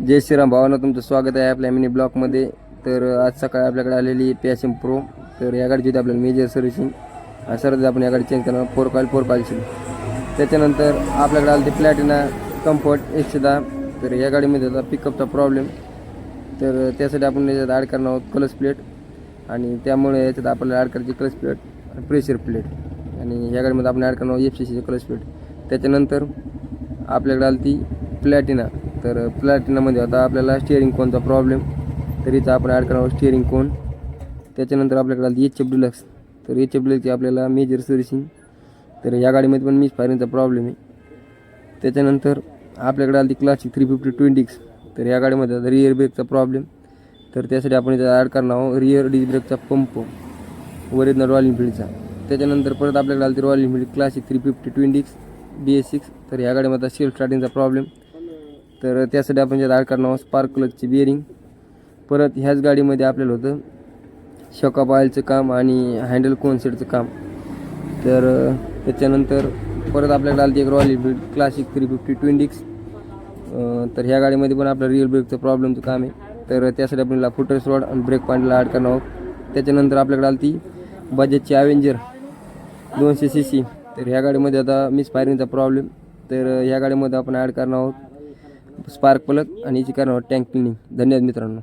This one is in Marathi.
जय श्रीराम भावांनो, तुमचं स्वागत आहे आपल्या मिनी ब्लॉकमध्ये. तर आज सकाळी आपल्याकडे आलेली पॅशन प्रो. तर या गाडीची होती आपल्याला मेजर सर्व्हिसिंग. सर्विस आपण या गाडी चेंज करणार 4 कॉईलची. त्याच्यानंतर आपल्याकडे आली ती प्लॅटिना कम्फर्ट 110. तर या गाडीमध्ये होता पिकअपचा प्रॉब्लेम. तर त्यासाठी आपण याच्यात ॲड करणार आहोत क्लच प्लेट. आणि त्यामुळे याच्यात आपल्याला ॲड करायची क्लच प्लेट, प्रेशर प्लेट. आणि या गाडीमध्ये आपण ॲड करणार आहोत FCCची क्लच प्लेट. त्याच्यानंतर आपल्याकडे आली ती प्लॅटिना. तर प्लॅटिनामध्ये होता आपल्याला स्टिअरिंग कोनचा प्रॉब्लेम. तर इथं आपण ॲड करणार आहोत स्टिअरिंग कोन. त्याच्यानंतर आपल्याकडे आली HF डिलक्स. तर HF डिलक्सची आपल्याला मेजर सर्व्हिसिंग. तर या गाडीमध्ये पण मिस फायरिंगचा प्रॉब्लेम आहे. त्याच्यानंतर आपल्याकडे आली ती क्लासिक 350 ट्विन डिस्क. तर या गाडीमध्ये होता रिअर ब्रेकचा प्रॉब्लेम. तर त्यासाठी आपण इथं ॲड करणार आहोत रिअर डिस्क ब्रेकचा पंप ओरिजिनल रॉयल एनफिल्डचा. त्याच्यानंतर परत आपल्याकडे आली ती Royal Enfield Classic 350 twin disc BS6. तर या गाडीमध्ये सेल्फ स्टार्टिंगचा प्रॉब्लेम. तर त्यासाठी आपण ज्यात ॲड करणार आहोत स्पार्क क्लचची बिअरिंग. परत ह्याच गाडीमध्ये आपल्याला होतं शॉक ऑइलचं काम आणि हँडल कोन सेटचं काम. तर त्याच्यानंतर परत आपल्याकडे आली एक Royal Enfield Classic 350 twin disc. तर ह्या गाडीमध्ये पण आपलं रिअल ब्रेकचं प्रॉब्लेमचं काम आहे. तर त्यासाठी आपल्याला फुटरेस्ट रॉड आणि ब्रेक पॉईंटला ॲड करणार आहोत. त्याच्यानंतर आपल्याकडे आली ती बजाजची अवेंजर 200cc. तर ह्या गाडीमध्ये आता मिस फायरिंगचा प्रॉब्लेम. तर ह्या गाडीमध्ये आपण ॲड करणार आहोत स्पार्क प्लग आणि याची करणार आहोत टँक क्लिनिंग. धन्यवाद मित्रांनो.